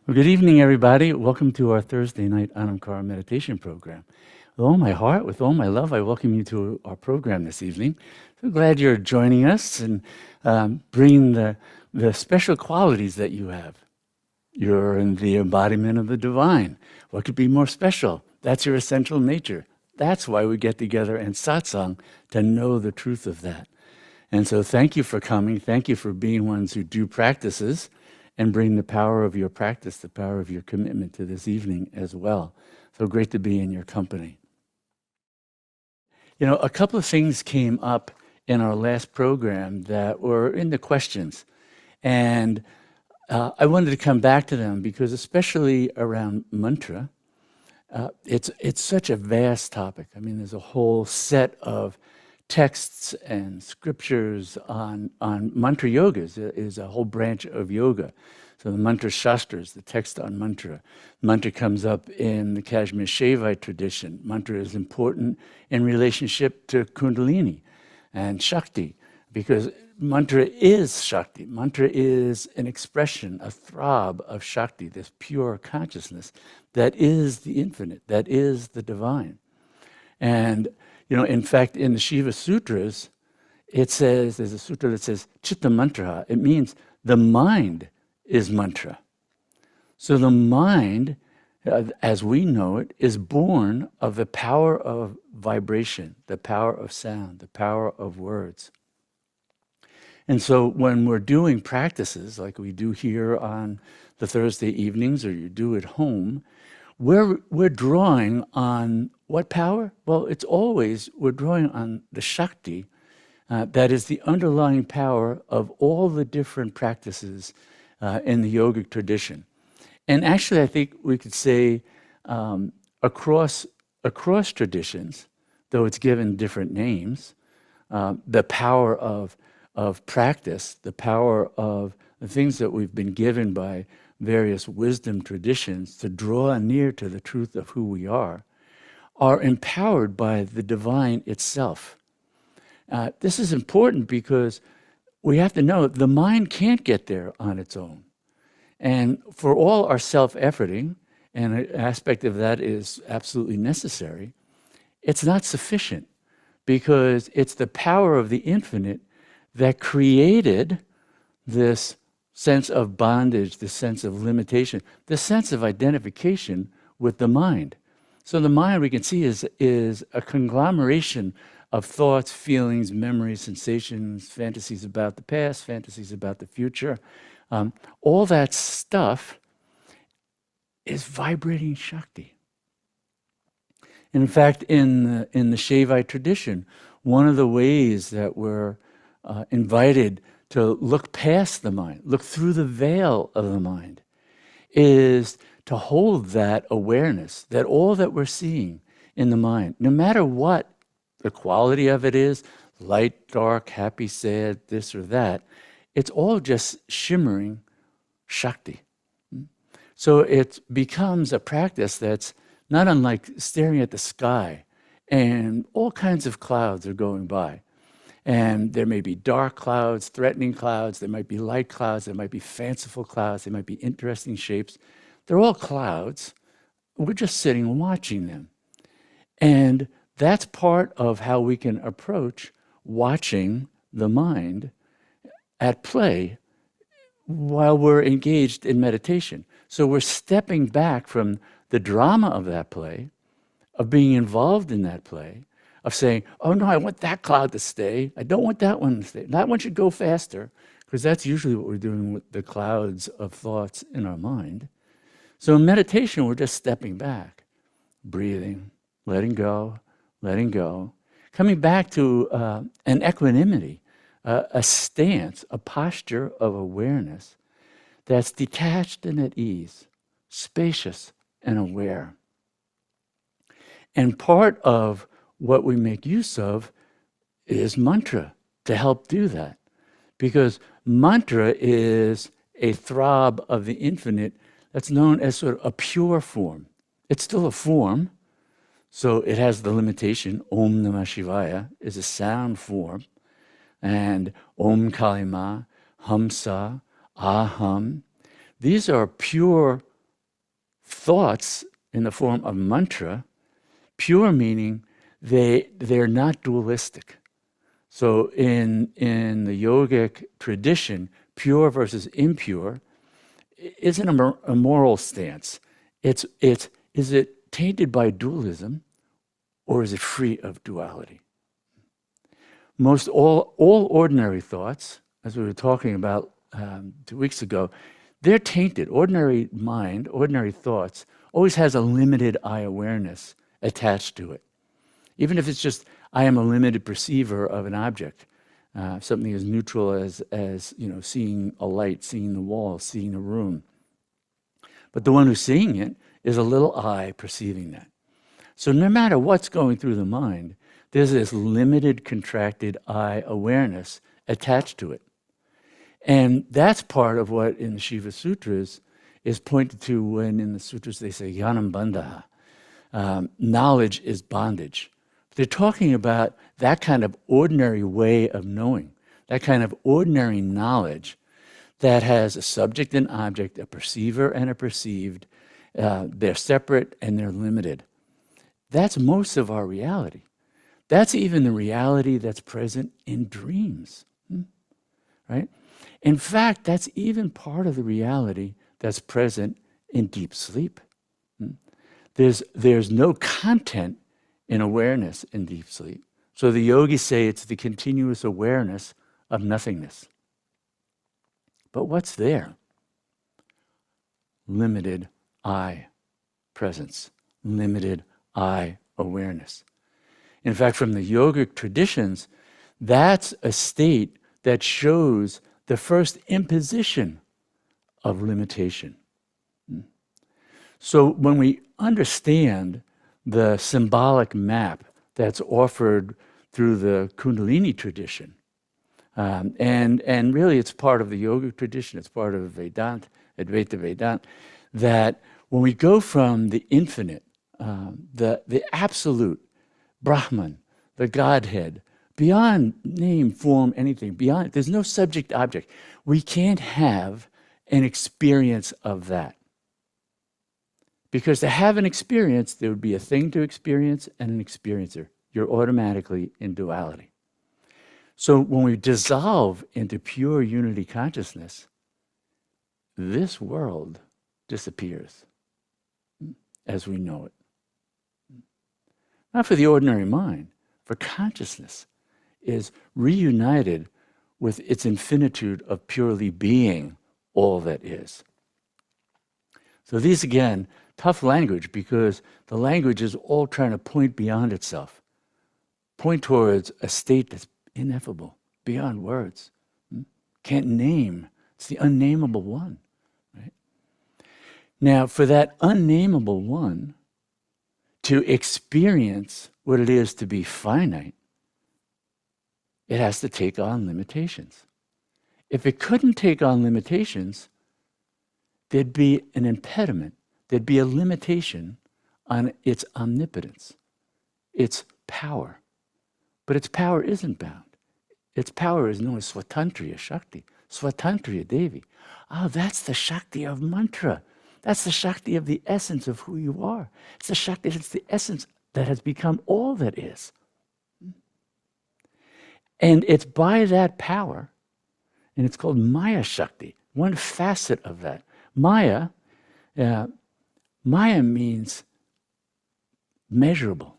Well, good evening, everybody. Welcome to our Thursday night Anamkara meditation program. With all my heart, with all my love, I welcome you to our program this evening. So glad you're joining us and bringing the special qualities that you have. You're in the embodiment of the divine. What could be more special? That's your essential nature. That's why we get together in satsang, to know the truth of that. And so thank you for coming. Thank you for being ones who do practices and bring the power of your practice, the power of your commitment to this evening as well. So great to be in your company. You know, a couple of things came up in our last program that were in the questions. And I wanted to come back to them because especially around mantra, it's such a vast topic. I mean, there's a whole set of texts and scriptures on mantra yoga is a whole branch of yoga. So the mantra shastras, the text on mantra. Mantra comes up in the Namah Shivaya tradition. Mantra is important in relationship to Kundalini and Shakti, because mantra is Shakti. Mantra is an expression, a throb of Shakti, this pure consciousness that is the infinite, that is the divine. And you know, in fact, in the Shiva Sutras, it says, there's a sutra that says, Chitta Mantra. It means the mind is mantra. So the mind, as we know it, is born of the power of vibration, the power of sound, the power of words. And so when we're doing practices like we do here on the Thursday evenings, or you do at home, we're drawing on what power? Well, it's always, we're drawing on the Shakti that is the underlying power of all the different practices in the yogic tradition. And actually, I think we could say across traditions, though it's given different names, the power of practice, the power of the things that we've been given by various wisdom traditions to draw near to the truth of who we are empowered by the divine itself. This is important because we have to know the mind can't get there on its own. And for all our self-efforting, and an aspect of that is absolutely necessary, it's not sufficient, because it's the power of the infinite that created this sense of bondage, the sense of limitation, the sense of identification with the mind. So the mind, we can see, is a conglomeration of thoughts, feelings, memories, sensations, fantasies about the past, fantasies about the future. All that stuff is vibrating Shakti. And in fact, in the Shivaya tradition, one of the ways that we're invited to look past the mind, look through the veil of the mind, is to hold that awareness that all that we're seeing in the mind, no matter what the quality of it is, light, dark, happy, sad, this or that, it's all just shimmering Shakti. So it becomes a practice that's not unlike staring at the sky, and all kinds of clouds are going by. And there may be dark clouds, threatening clouds, there might be light clouds, there might be fanciful clouds, there might be interesting shapes. They're all clouds. We're just sitting and watching them. And that's part of how we can approach watching the mind at play while we're engaged in meditation. So we're stepping back from the drama of that play, of being involved in that play, of saying, oh no, I want that cloud to stay. I don't want that one to stay. That one should go faster, because that's usually what we're doing with the clouds of thoughts in our mind. So in meditation, we're just stepping back, breathing, letting go, coming back to an equanimity, a stance, a posture of awareness that's detached and at ease, spacious and aware. And part of what we make use of is mantra to help do that. Because mantra is a throb of the infinite that's known as sort of a pure form. It's still a form, so it has the limitation. Om Namah Shivaya is a sound form, and Om Kalima, Hamsa, Aham. These are pure thoughts in the form of mantra, pure meaning they're not dualistic. So in the yogic tradition, pure versus impure isn't a moral stance. Is it tainted by dualism, or is it free of duality? Most all ordinary thoughts, as we were talking about 2 weeks ago, they're tainted. Ordinary mind, ordinary thoughts, always has a limited I awareness attached to it. Even if it's just, I am a limited perceiver of an object, something as neutral as seeing a light, seeing the wall, seeing a room. But the one who's seeing it is a little I perceiving that. So no matter what's going through the mind, there's this limited, contracted I awareness attached to it. And that's part of what in the Shiva Sutras is pointed to when in the sutras they say Jnanam Bandha, knowledge is bondage. They're talking about that kind of ordinary way of knowing, that kind of ordinary knowledge that has a subject and object, a perceiver and a perceived. They're separate and they're limited. That's most of our reality. That's even the reality that's present in dreams, right? In fact, that's even part of the reality that's present in deep sleep. There's no content in awareness in deep sleep. So the yogis say it's the continuous awareness of nothingness. But what's there? Limited I presence, limited I awareness. In fact, from the yogic traditions, that's a state that shows the first imposition of limitation. So when we understand the symbolic map that's offered through the Kundalini tradition, and really it's part of the yogic tradition, it's part of Vedanta, Advaita Vedanta, that when we go from the infinite, the absolute, Brahman, the Godhead, beyond name, form, anything, beyond, there's no subject object. We can't have an experience of that. Because to have an experience, there would be a thing to experience and an experiencer. You're automatically in duality. So when we dissolve into pure unity consciousness, this world disappears as we know it. Not for the ordinary mind, for consciousness is reunited with its infinitude of purely being all that is. So these, again, tough language, because the language is all trying to point beyond itself, point towards a state that's ineffable, beyond words. Can't name. It's the unnameable one. Right? Now, for that unnameable one to experience what it is to be finite, it has to take on limitations. If it couldn't take on limitations, there'd be an impediment. There'd be a limitation on its omnipotence, its power. But its power isn't bound. Its power is known as Swatantriya Shakti, Swatantriya Devi. Oh, that's the Shakti of mantra. That's the Shakti of the essence of who you are. It's the Shakti, it's the essence that has become all that is. And it's by that power, and it's called Maya Shakti, one facet of that. Maya means measurable.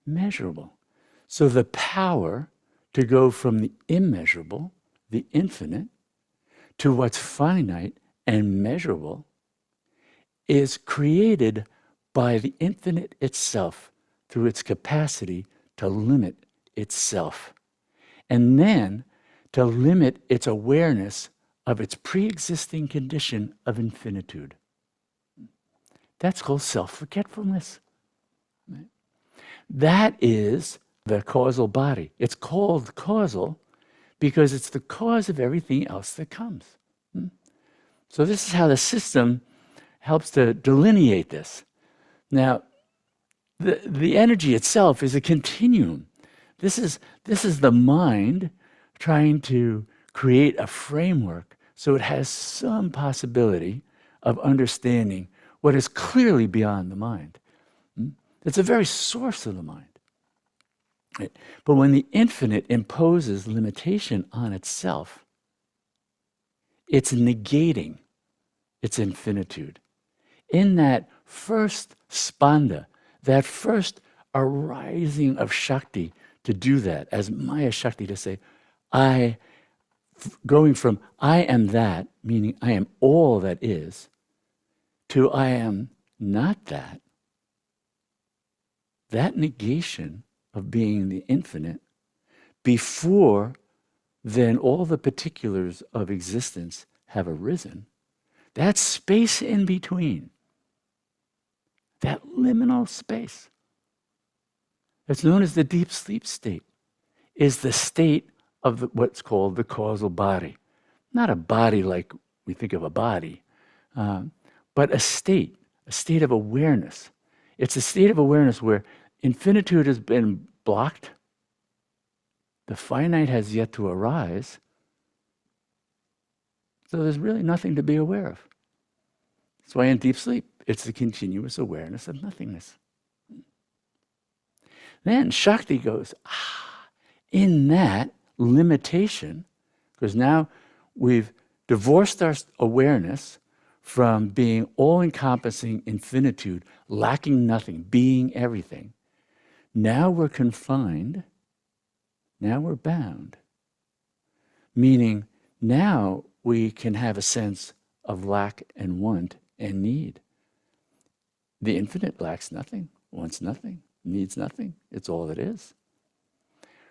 Measurable. So the power to go from the immeasurable, the infinite, to what's finite and measurable is created by the infinite itself through its capacity to limit itself. And then to limit its awareness of its pre-existing condition of infinitude. That's called self-forgetfulness. Right? That is the causal body. It's called causal because it's the cause of everything else that comes. So this is how the system helps to delineate this. Now, the energy itself is a continuum. This is the mind trying to create a framework so it has some possibility of understanding what is clearly beyond the mind. It's the very source of the mind. Right? But when the infinite imposes limitation on itself, it's negating its infinitude. In that first spanda, that first arising of Shakti to do that, as Maya Shakti to say, going from I am that, meaning I am all that is, to I am not that, that negation of being the infinite, before then all the particulars of existence have arisen, that space in between, that liminal space, that's known as the deep sleep state, is the state of what's called the causal body. Not a body like we think of a body, but a state of awareness. It's a state of awareness where infinitude has been blocked, the finite has yet to arise, so there's really nothing to be aware of. That's why in deep sleep, it's the continuous awareness of nothingness. Then Shakti goes, in that limitation, because now we've divorced our awareness from being all-encompassing infinitude, lacking nothing, being everything. Now we're confined, now we're bound, meaning now we can have a sense of lack and want and need. The infinite lacks nothing, wants nothing, needs nothing. It's all it is.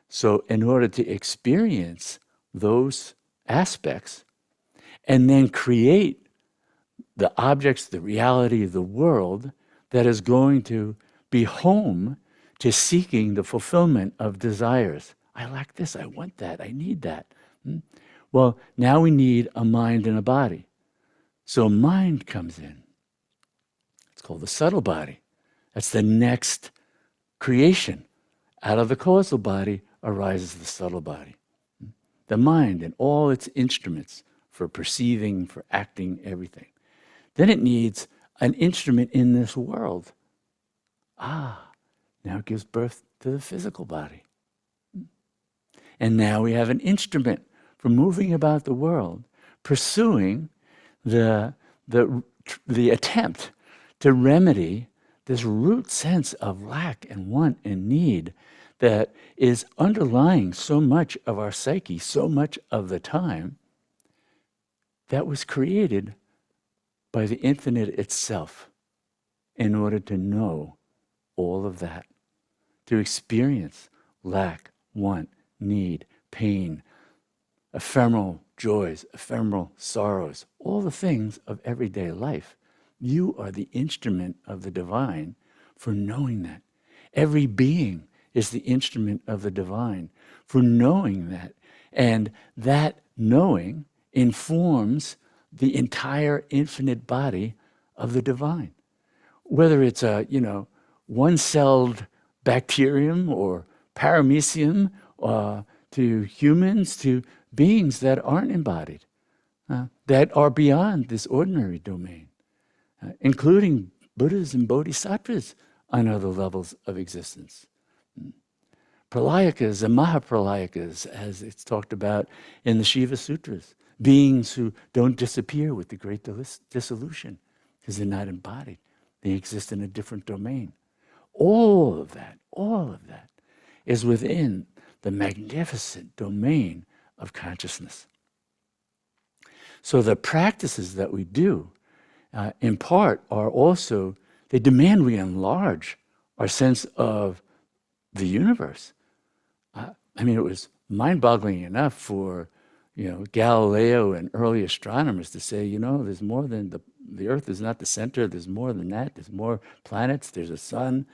So in order to experience those aspects and then create the objects, the reality of the world that is going to be home to seeking the fulfillment of desires. I lack this, I want that, I need that. Well, now we need a mind and a body. So mind comes in. It's called the subtle body. That's the next creation. Out of the causal body arises the subtle body. The mind and all its instruments for perceiving, for acting, everything. Then it needs an instrument in this world. Now it gives birth to the physical body. And now we have an instrument for moving about the world, pursuing the attempt to remedy this root sense of lack and want and need that is underlying so much of our psyche, so much of the time, that was created by the infinite itself in order to know all of that, to experience lack, want, need, pain, ephemeral joys, ephemeral sorrows, all the things of everyday life. You are the instrument of the divine for knowing that. Every being is the instrument of the divine for knowing that. And that knowing informs the entire infinite body of the divine. Whether it's a, one-celled bacterium or paramecium, to humans, to beings that aren't embodied, that are beyond this ordinary domain, including Buddhas and Bodhisattvas on other levels of existence. Pralayakas and Mahapralayakas, as it's talked about in the Shiva Sutras, beings who don't disappear with the great dissolution because they're not embodied. They exist in a different domain. All of that is within the magnificent domain of consciousness. So the practices that we do, in part, are also, they demand we enlarge our sense of the universe. It was mind-boggling enough for Galileo and early astronomers to say, there's more than the Earth is not the center, there's more than that, there's more planets, there's a sun.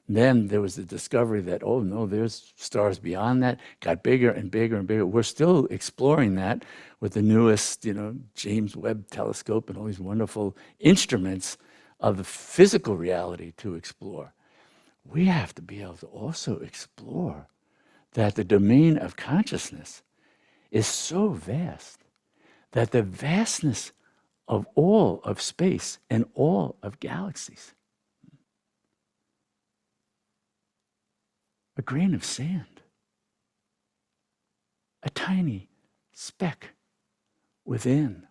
Then there was the discovery that, oh no, there's stars beyond that, got bigger and bigger and bigger. We're still exploring that with the newest, James Webb telescope and all these wonderful instruments of the physical reality to explore. We have to be able to also explore that the domain of consciousness is so vast that the vastness of all of space and all of galaxies. A grain of sand, a tiny speck within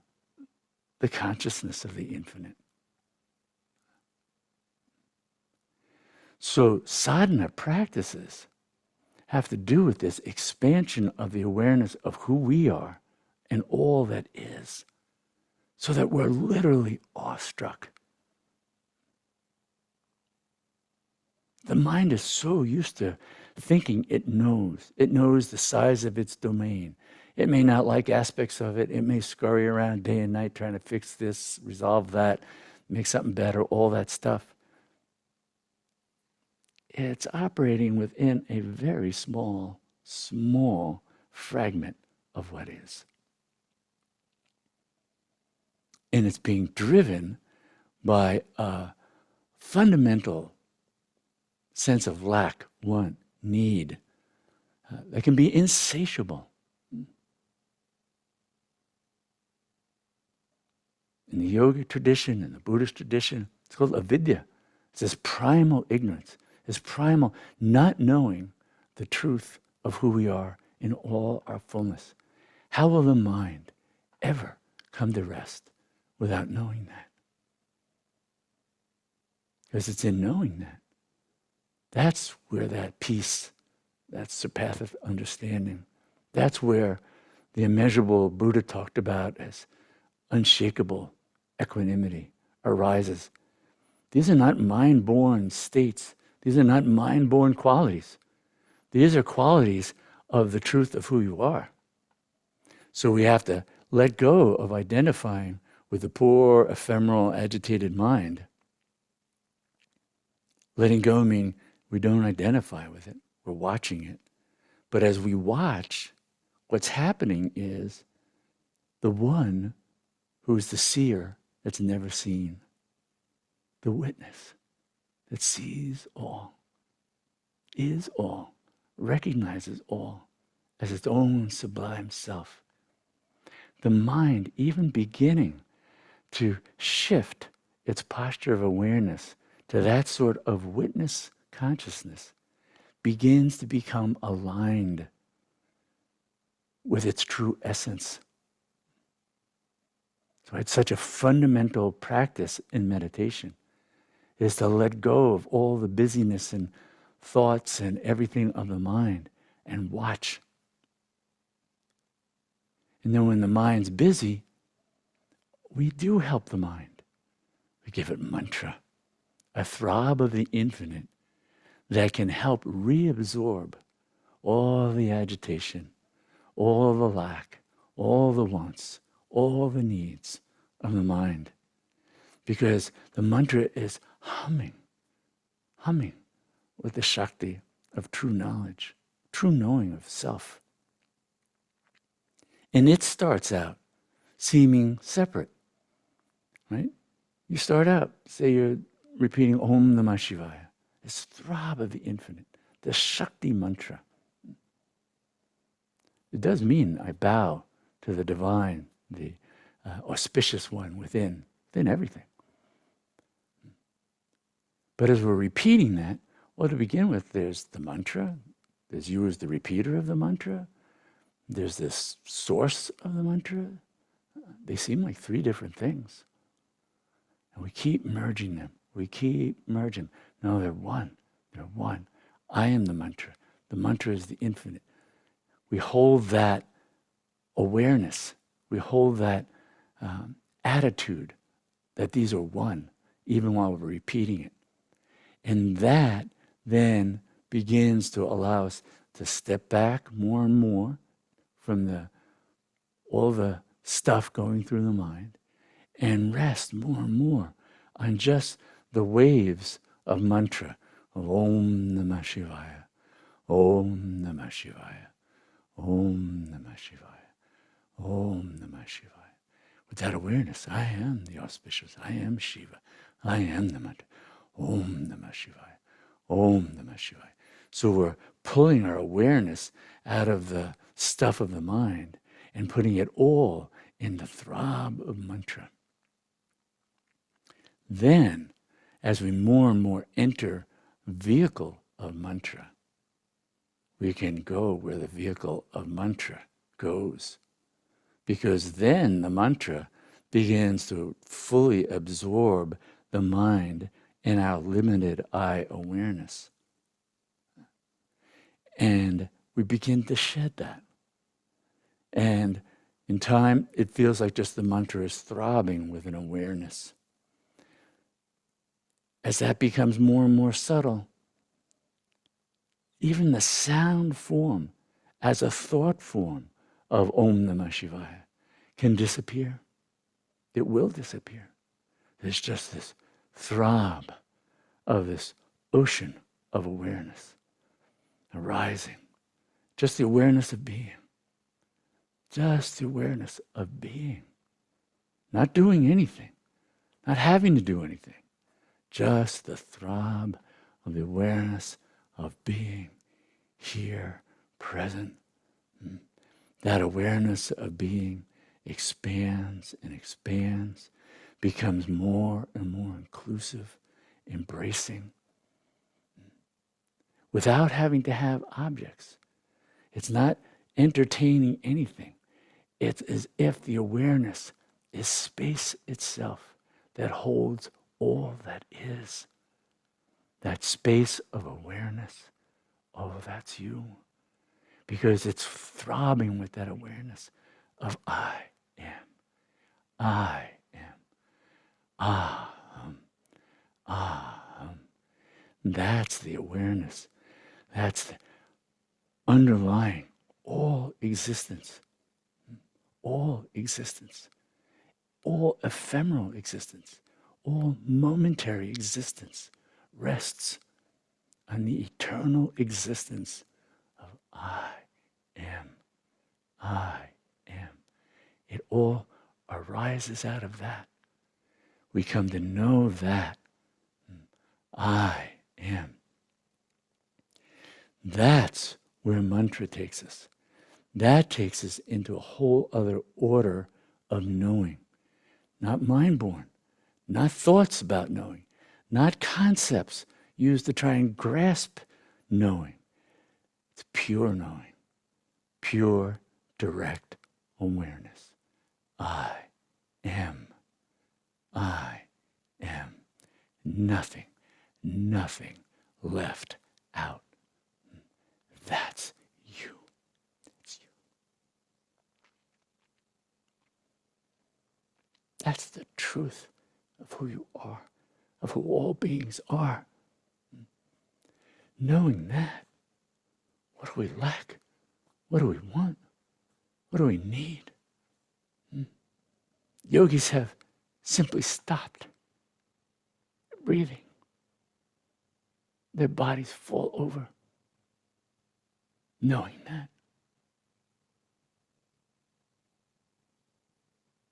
the consciousness of the infinite. So sadhana practices have to do with this expansion of the awareness of who we are and all that is, so that we're literally awestruck. The mind is so used to thinking it knows. It knows the size of its domain. It may not like aspects of it. It may scurry around day and night trying to fix this, resolve that, make something better, all that stuff. It's operating within a very small fragment of what is. And it's being driven by a fundamental sense of lack, want, need that can be insatiable. In the yoga tradition, in the Buddhist tradition, it's called avidya. It's this primal ignorance, this primal not knowing the truth of who we are in all our fullness. How will the mind ever come to rest without knowing that? Because it's in knowing that. That's where that peace, that surpasseth understanding, that's where the immeasurable Buddha talked about as unshakable equanimity arises. These are not mind-born states. These are not mind-born qualities. These are qualities of the truth of who you are. So we have to let go of identifying with the poor, ephemeral, agitated mind. Letting go means we don't identify with it. We're watching it. But as we watch, what's happening is the one who's the seer that's never seen, the witness that sees all, is all, recognizes all as its own sublime self. The mind even beginning to shift its posture of awareness to that sort of witness consciousness begins to become aligned with its true essence. So it's such a fundamental practice in meditation, is to let go of all the busyness and thoughts and everything of the mind and watch. And then when the mind's busy, we do help the mind. We give it mantra, a throb of the infinite that can help reabsorb all the agitation, all the lack, all the wants, all the needs of the mind. Because the mantra is humming with the Shakti of true knowledge, true knowing of self. And it starts out seeming separate, right? You start out, say you're repeating Om Namah Shivaya, this throb of the infinite, the Shakti mantra. It does mean I bow to the divine, the auspicious one within everything. But as we're repeating that, well, to begin with, there's the mantra, there's you as the repeater of the mantra, there's this source of the mantra. They seem like three different things. And we keep merging them. We keep merging. No, they're one. They're one. I am the mantra. The mantra is the infinite. We hold that awareness. We hold that attitude that these are one, even while we're repeating it. And that then begins to allow us to step back more and more from all the stuff going through the mind and rest more and more on just the waves of mantra of Om Namah Shivaya, Om Namah Shivaya, Om Namah Shivaya, Om Namah Shivaya. With that awareness, I am the auspicious, I am Shiva, I am the mantra, Om Namah Shivaya, Om Namah Shivaya. So we're pulling our awareness out of the stuff of the mind and putting it all in the throb of mantra. Then, as we more and more enter vehicle of mantra, we can go where the vehicle of mantra goes. Because then the mantra begins to fully absorb the mind in our limited eye awareness. And we begin to shed that. And in time, it feels like just the mantra is throbbing with an awareness. As that becomes more and more subtle, even the sound form as a thought form of Om Namah Shivaya can disappear. It will disappear. There's just this throb of this ocean of awareness arising. Just the awareness of being. Just the awareness of being. Not doing anything. Not having to do anything. Just the throb of the awareness of being here, present. That awareness of being expands and expands, becomes more and more inclusive, embracing, without having to have objects. It's not entertaining anything. It's as if the awareness is space itself that holds all that is. That space of awareness, oh, that's you. Because it's throbbing with that awareness of I am. I am. Aham. Aham. That's the awareness. That's the underlying all existence. All existence. All ephemeral existence. All momentary existence rests on the eternal existence of I am. I am. It all arises out of that. We come to know that I am. That's where mantra takes us. That takes us into a whole other order of knowing. Not mind-born, not thoughts about knowing, not concepts used to try and grasp knowing. It's pure knowing, pure, direct awareness. I am. I am. Nothing, nothing left out. That's you. It's you. That's the truth of who you are, of who all beings are. Knowing that, what do we lack? What do we want? What do we need? Yogis have simply stopped breathing. Their bodies fall over, knowing that.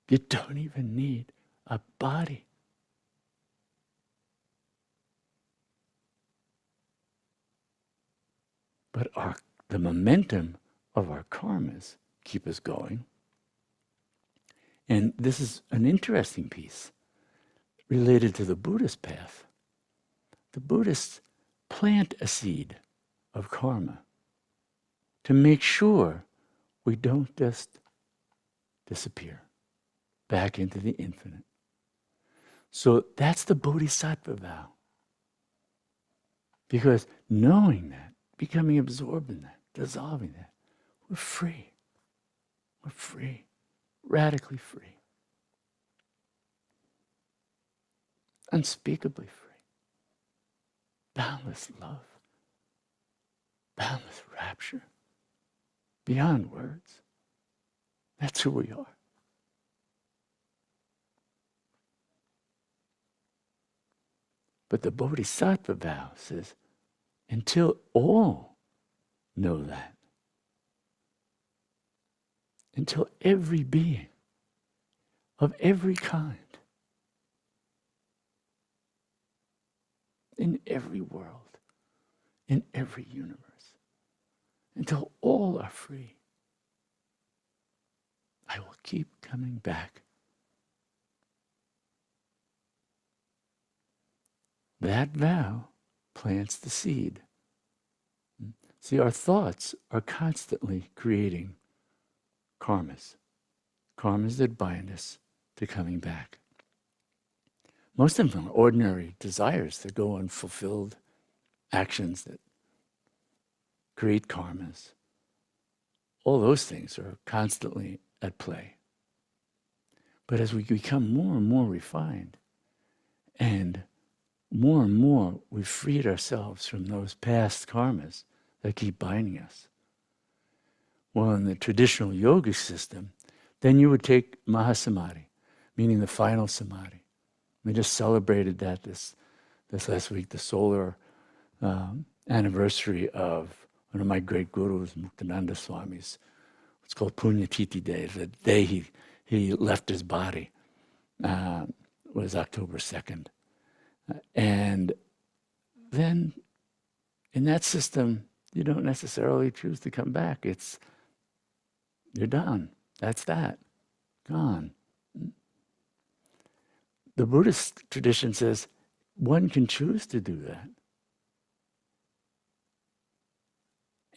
You don't even need a body. But the momentum of our karmas keep us going. And this is an interesting piece related to the Buddhist path. The Buddhists plant a seed of karma to make sure we don't just disappear back into the infinite. So that's the bodhisattva vow. Because knowing that, becoming absorbed in that, dissolving that, we're free. We're free. Radically free. Unspeakably free. Boundless love. Boundless rapture. Beyond words. That's who we are. But the Bodhisattva vow says, until all know that, until every being of every kind, in every world, in every universe, until all are free, I will keep coming back that vow plants the seed. See, our thoughts are constantly creating karmas that bind us to coming back. Most of them are ordinary desires that go unfulfilled, actions that create karmas. All those things are constantly at play. But as we become more and more refined, and more we've freed ourselves from those past karmas that keep binding us. Well, in the traditional yogic system, then you would take Mahasamadhi, meaning the final samadhi. We just celebrated that this last week, the solar anniversary of one of my great gurus, Muktananda Swami's. It's called Punyatiti Day. The day he left his body was October 2nd. And then in that system, you don't necessarily choose to come back. You're done. That's that. Gone. The Buddhist tradition says one can choose to do that.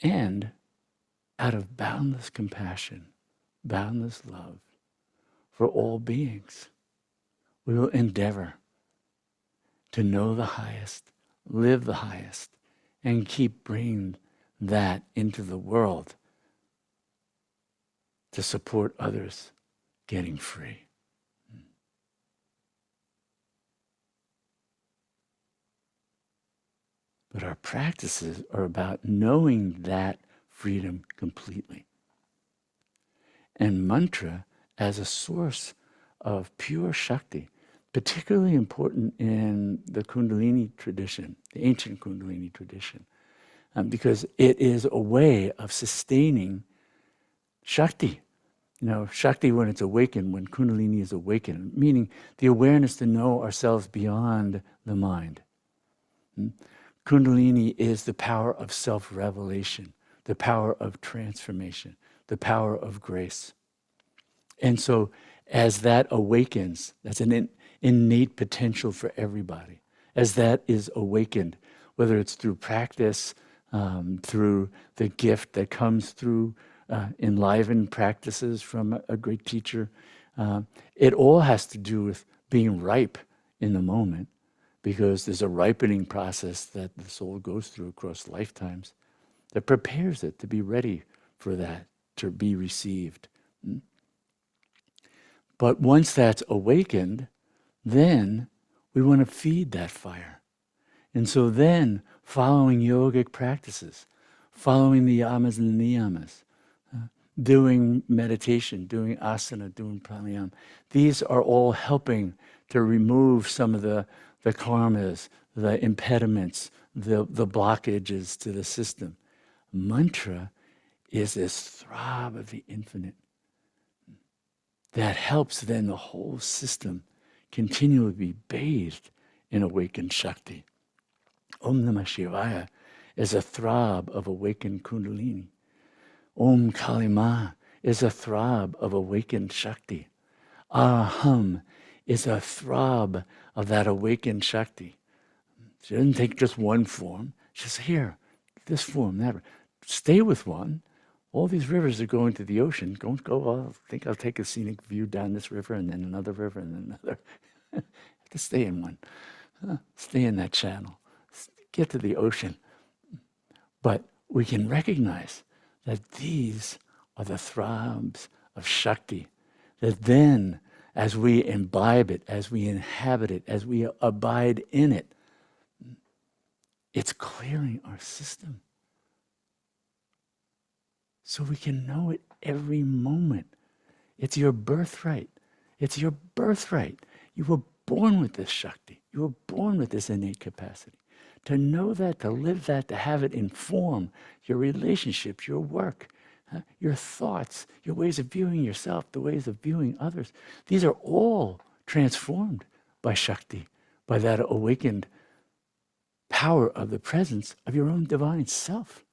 And out of boundless compassion, boundless love for all beings, we will endeavor to know the highest, live the highest, and keep bringing that into the world to support others getting free. But our practices are about knowing that freedom completely. And mantra as a source of pure Shakti, particularly important in the Kundalini tradition, the ancient Kundalini tradition, because it is a way of sustaining Shakti. You know, Shakti when it's awakened, when Kundalini is awakened, meaning the awareness to know ourselves beyond the mind. Kundalini is the power of self-revelation, the power of transformation, the power of grace. And so as that awakens, that's an innate potential for everybody. As that is awakened, whether it's through practice, through the gift that comes through enlivened practices from a great teacher, it all has to do with being ripe in the moment, because there's a ripening process that the soul goes through across lifetimes that prepares it to be ready for that, to be received. But once that's awakened, then we want to feed that fire. And so then, following yogic practices, following the yamas and the niyamas, doing meditation, doing asana, doing pranayama, these are all helping to remove some of the karmas, the impediments, the blockages to the system. Mantra is this throb of the infinite that helps then the whole system continually be bathed in awakened Shakti. Om Namah Shivaya is a throb of awakened Kundalini. Om Kalima is a throb of awakened Shakti. Aham is a throb of that awakened Shakti. She doesn't take just one form. She says, here, this form, that. Stay with one. All these rivers are going to the ocean. Don't go, I think I'll take a scenic view down this river and then another river and then another. Have to stay in one. Stay in that channel. Get to the ocean. But we can recognize that these are the throbs of Shakti, that then, as we imbibe it, as we inhabit it, as we abide in it, it's clearing our system. So we can know it every moment. It's your birthright. It's your birthright. You were born with this Shakti. You were born with this innate capacity. To know that, to live that, to have it inform your relationships, your work, your thoughts, your ways of viewing yourself, the ways of viewing others. These are all transformed by Shakti, by that awakened power of the presence of your own divine self.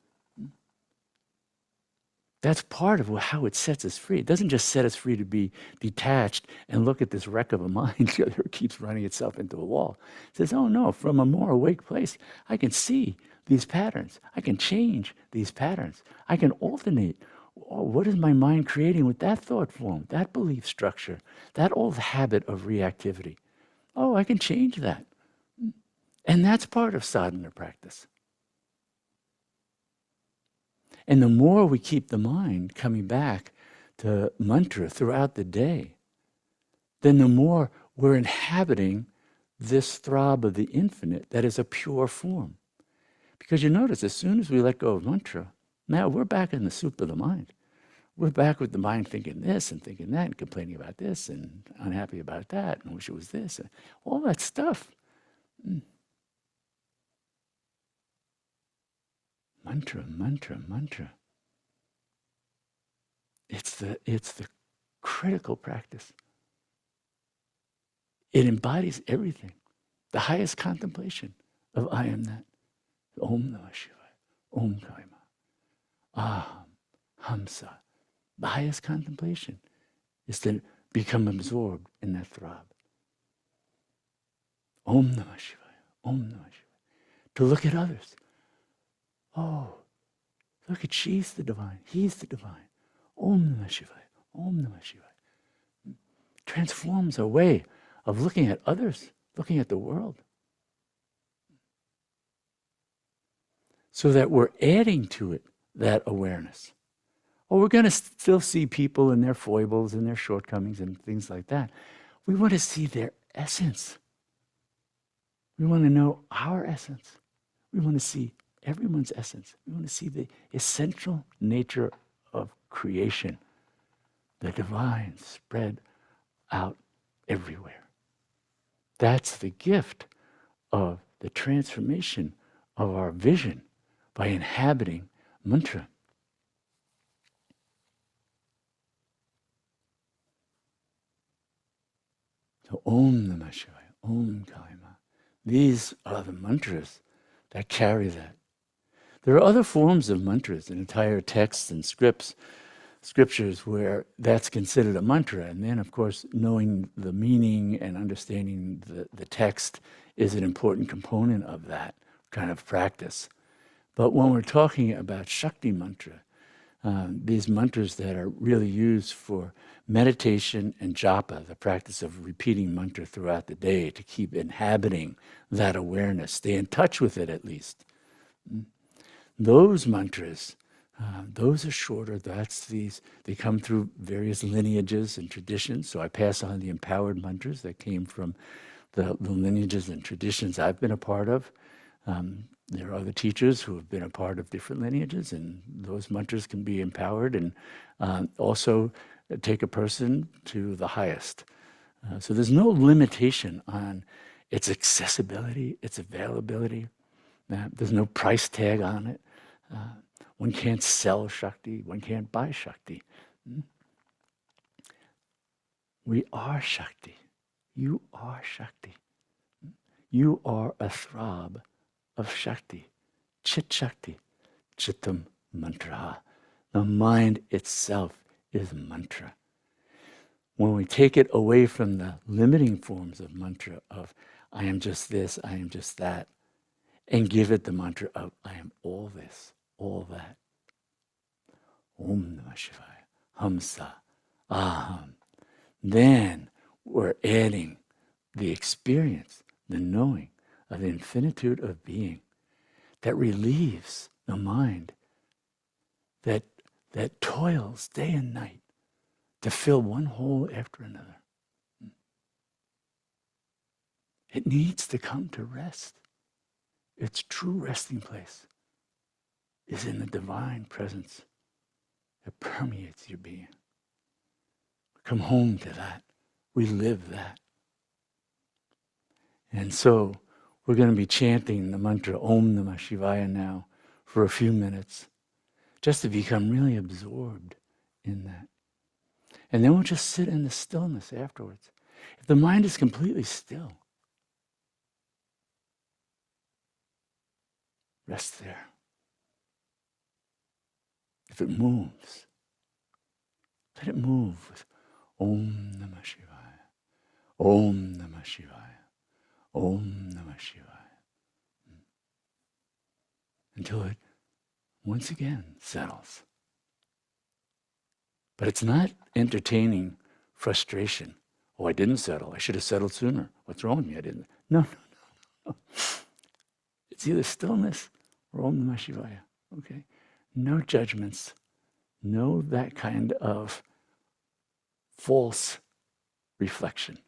That's part of how it sets us free. It doesn't just set us free to be detached and look at this wreck of a mind that keeps running itself into a wall. It says, oh no, from a more awake place, I can see these patterns. I can change these patterns. I can alternate. Oh, what is my mind creating with that thought form, that belief structure, that old habit of reactivity? Oh, I can change that. And that's part of sadhana practice. And the more we keep the mind coming back to mantra throughout the day, then the more we're inhabiting this throb of the infinite that is a pure form. Because you notice, as soon as we let go of mantra, now we're back in the soup of the mind. We're back with the mind thinking this and thinking that and complaining about this and unhappy about that and wish it was this. And all that stuff. Mantra, mantra, mantra. It's the critical practice. It embodies everything. The highest contemplation of I am that. Om Namah Shivaya. Om Kaima. Aham. Hamsa. The highest contemplation is to become absorbed in that throb. Om Namah Shivaya. Om Namah Shivaya. To look at others. Oh, look at she's the divine. He's the divine. Om Namah Shivaya. Om Namah Shivaya. Transforms our way of looking at others, looking at the world. So that we're adding to it that awareness. Oh, we're going to still see people and their foibles and their shortcomings and things like that. We want to see their essence. We want to know our essence. We want to see everyone's essence. We want to see the essential nature of creation, the divine spread out everywhere. That's the gift of the transformation of our vision by inhabiting mantra. So Om Namah Shivaya, Om Kalima. These are the mantras that carry that. There are other forms of mantras in entire texts and scriptures where that's considered a mantra. And then, of course, knowing the meaning and understanding the text is an important component of that kind of practice. But when we're talking about Shakti mantra, these mantras that are really used for meditation and japa, the practice of repeating mantra throughout the day to keep inhabiting that awareness, stay in touch with it at least. Those mantras, those are shorter. They come through various lineages and traditions. So I pass on the empowered mantras that came from the lineages and traditions I've been a part of. There are other teachers who have been a part of different lineages, and those mantras can be empowered and also take a person to the highest. So there's no limitation on its accessibility, its availability. There's no price tag on it. One can't sell Shakti. One can't buy Shakti. We are Shakti. You are Shakti. You are a throb of Shakti. Chit Shakti. Chittam mantra. The mind itself is mantra. When we take it away from the limiting forms of mantra of I am just this, I am just that, and give it the mantra of I am all this, all that. Om Namah Shivaya. Hamsa. Aham. Then we're adding the experience, the knowing of the infinitude of being that relieves the mind, that toils day and night to fill one hole after another. It needs to come to rest. Its true resting place is in the divine presence that permeates your being. Come home to that. We live that. And so we're going to be chanting the mantra Om Namah Shivaya now for a few minutes, just to become really absorbed in that. And then we'll just sit in the stillness afterwards. If the mind is completely still, rest there. If it moves, Let it move with Om Namah Shivaya, Om Namah Shivaya, Om Namah Shivaya, until it once again settles. But it's not entertaining frustration. Oh, I didn't settle. I should have settled sooner. What's wrong with me? I didn't. No. It's either stillness or Om Namah Shivaya. Okay? No judgments. No that kind of false reflection.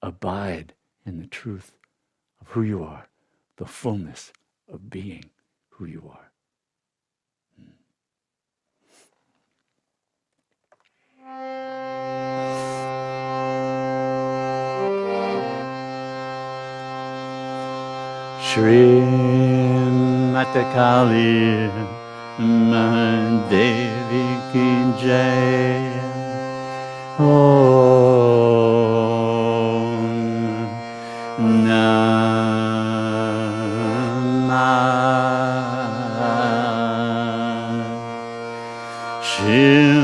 Abide in the truth of who you are, the fullness of being who you are. Shri Mata Kali Mahadevi Ki Jai. Om Namah Shivaya.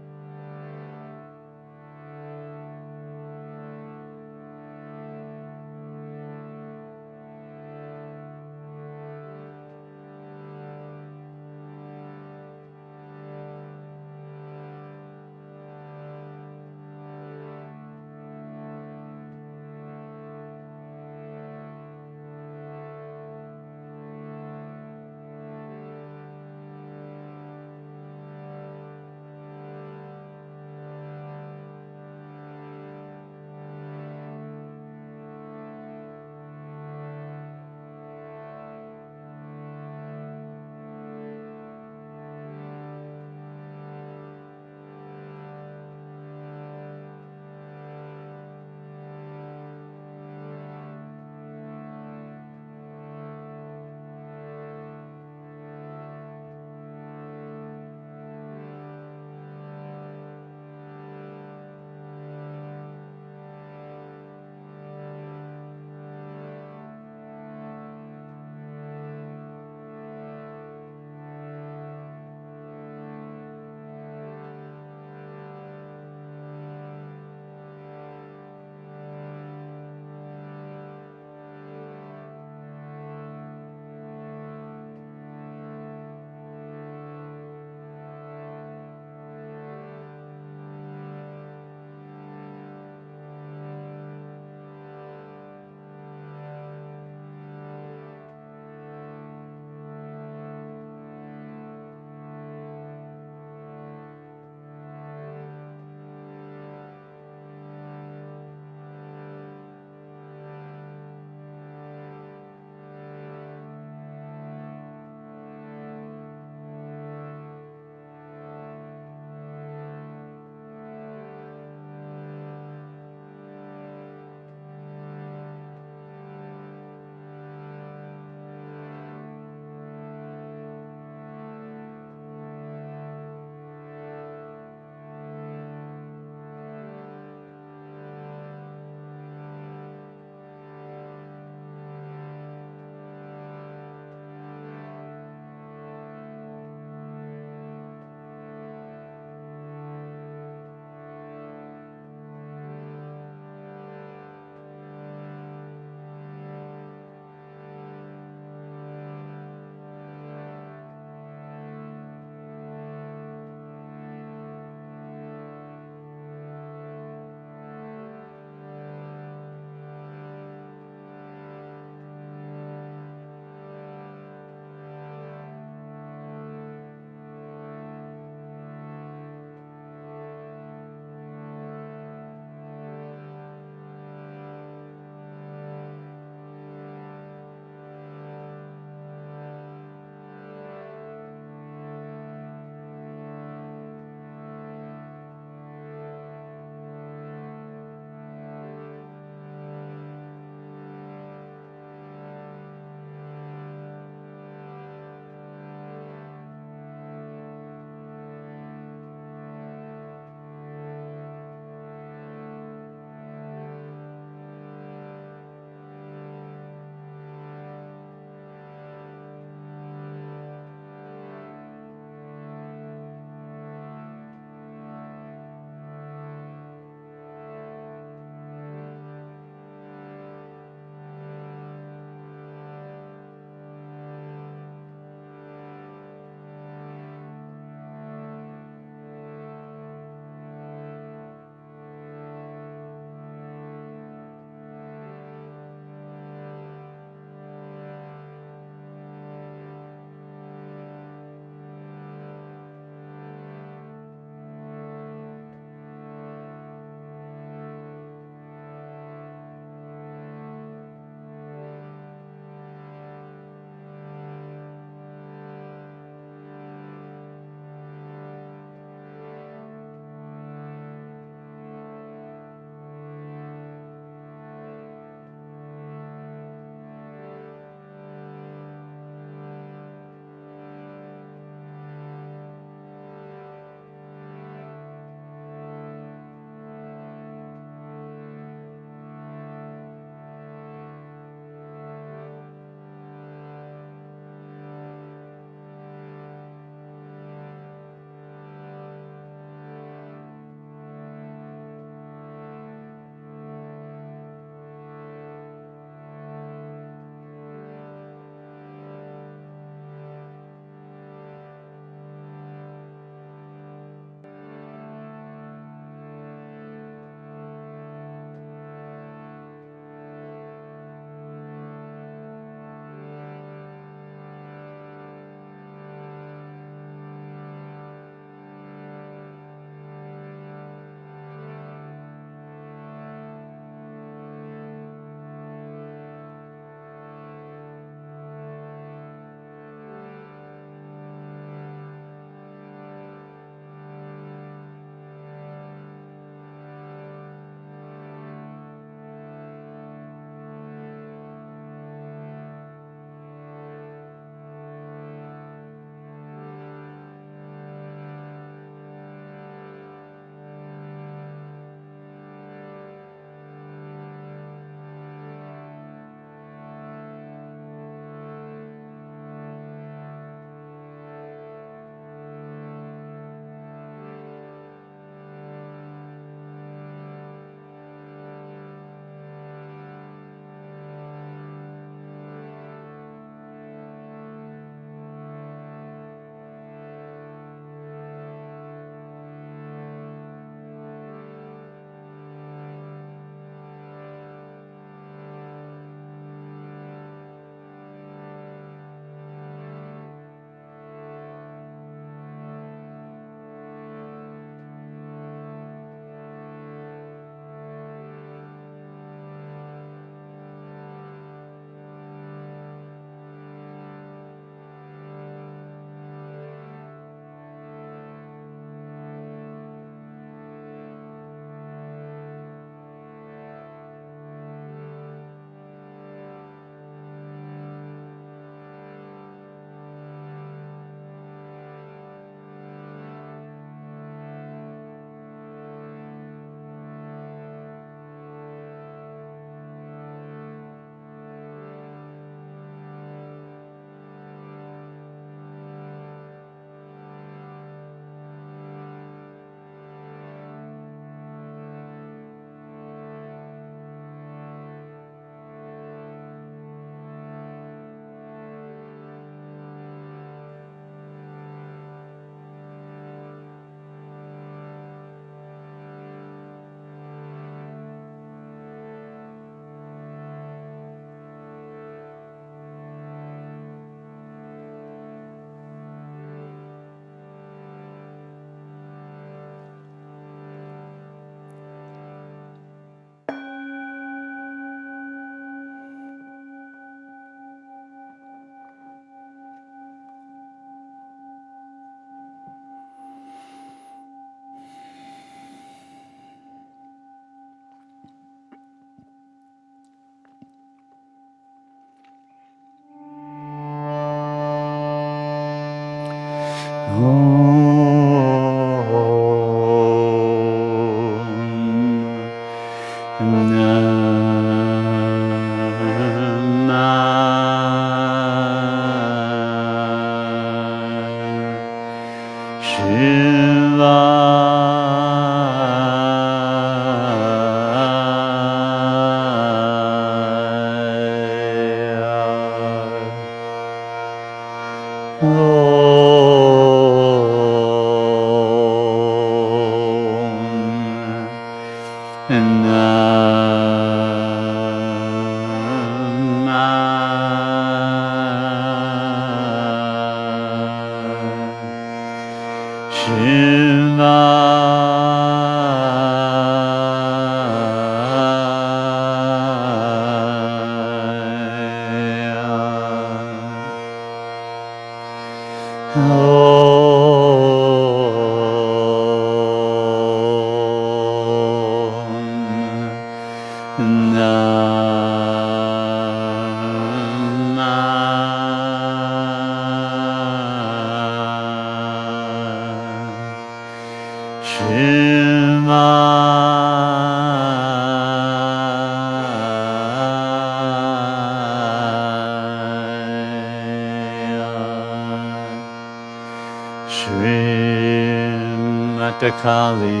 Kali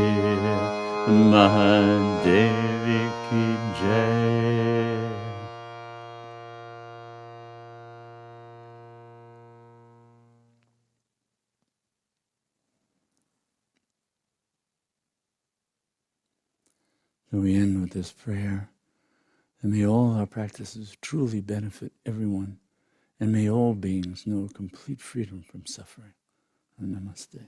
Mahadevi ki jai. So we end with this prayer, and may all our practices truly benefit everyone, and may all beings know complete freedom from suffering. Namaste.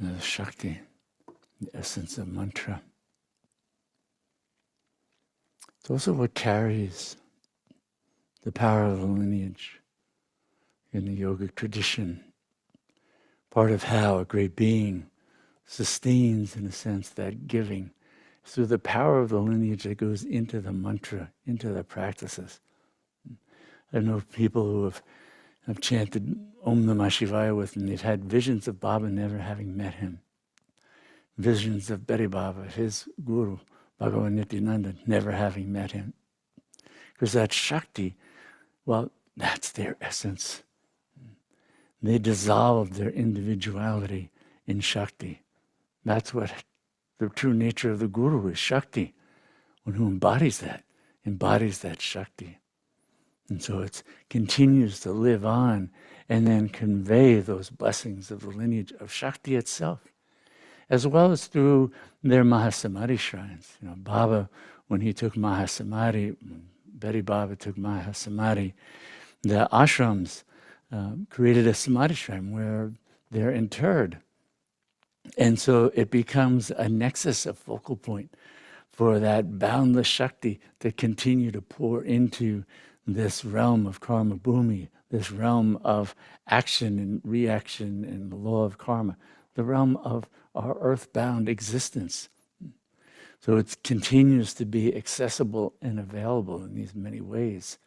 The Shakti, the essence of mantra. It's also what carries the power of the lineage in the yogic tradition. Part of how a great being sustains, in a sense, that giving through the power of the lineage that goes into the mantra, into the practices. I know people who have chanted Om Namah Shivaya with, and they've had visions of Baba never having met him. Visions of Bedi Baba, his guru, Bhagavan Nityananda, never having met him. Because that Shakti, well, that's their essence. They dissolved their individuality in Shakti. That's what the true nature of the Guru is, Shakti. One who embodies that Shakti. And so it continues to live on and then convey those blessings of the lineage of Shakti itself, as well as through their Mahasamadhi shrines. You know, Baba, when he took Mahasamadhi, Bedi Baba took Mahasamadhi, the ashrams created a Samadhi shrine where they're interred. And so it becomes a nexus, a focal point for that boundless Shakti to continue to pour into this realm of karma bhumi, this realm of action and reaction and the law of karma, the realm of our earthbound existence. So it continues to be accessible and available in these many ways.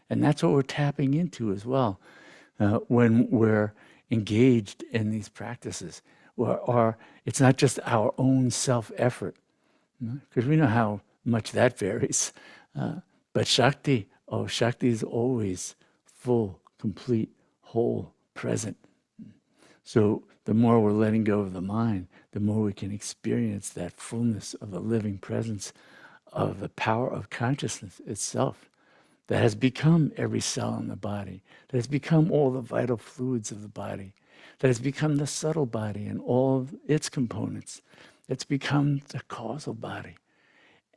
And that's what we're tapping into as well when we're engaged in these practices. Or it's not just our own self-effort, because we know how much that varies. But Shakti, Shakti is always full, complete, whole, present. So the more we're letting go of the mind, the more we can experience that fullness of the living presence of the power of consciousness itself that has become every cell in the body, that has become all the vital fluids of the body, that has become the subtle body and all of its components. It's become the causal body.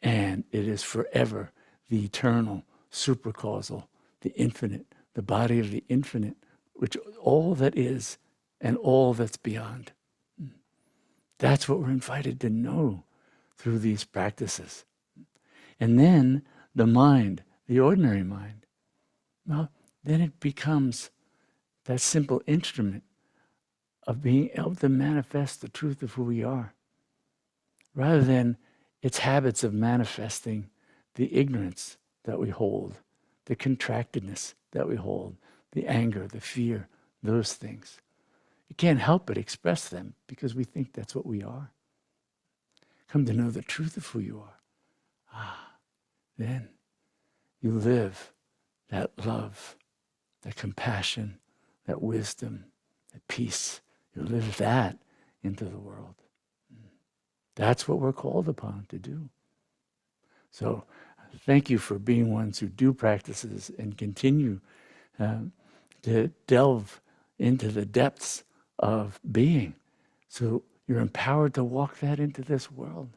And it is forever the eternal, supracausal, the infinite, the body of the infinite, which all that is and all that's beyond. That's what we're invited to know through these practices. And then the mind, the ordinary mind, well, then it becomes that simple instrument of being able to manifest the truth of who we are, rather than its habits of manifesting the ignorance that we hold, the contractedness that we hold, the anger, the fear, those things. You can't help but express them because we think that's what we are. Come to know the truth of who you are. Then you live that love, that compassion, that wisdom, that peace. You live that into the world. That's what we're called upon to do. So thank you for being ones who do practices and continue to delve into the depths of being. So you're empowered to walk that into this world.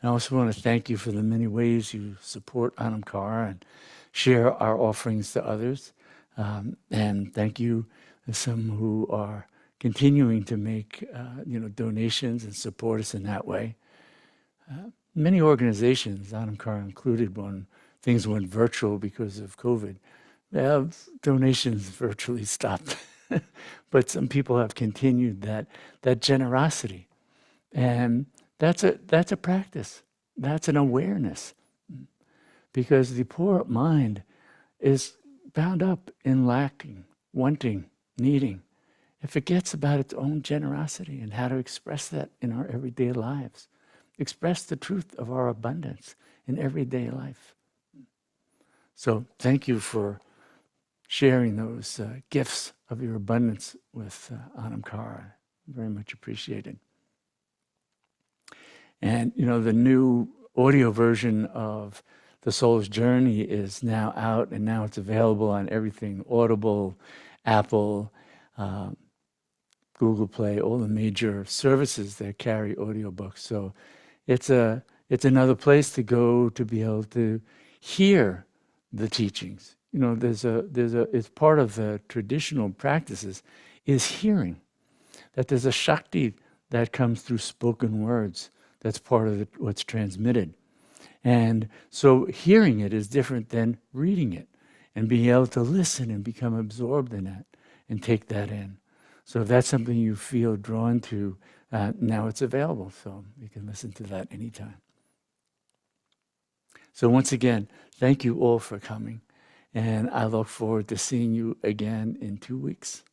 I also want to thank you for the many ways you support Anamkara and share our offerings to others. And thank you to some who are continuing to make donations and support us in that way. Many organizations, Anamkara included, when things went virtual because of COVID, donations virtually stopped. But some people have continued that generosity. And that's a practice. That's an awareness. Because the poor mind is bound up in lacking, wanting, needing. It forgets about its own generosity and how to express that in our everyday lives. Express the truth of our abundance in everyday life. So thank you for sharing those gifts of your abundance with Anamkara. Very much appreciated. And the new audio version of The Soul's Journey is now out, and now it's available on everything: Audible, Apple, Google Play, all the major services that carry audiobooks. So it's another place to go to be able to hear the teachings. It's part of the traditional practices is hearing. That there's a Shakti that comes through spoken words. That's part of what's transmitted. And so hearing it is different than reading it, and being able to listen and become absorbed in that and take that in. So if that's something you feel drawn to, now it's available. So you can listen to that anytime. So once again, thank you all for coming. And I look forward to seeing you again in 2 weeks.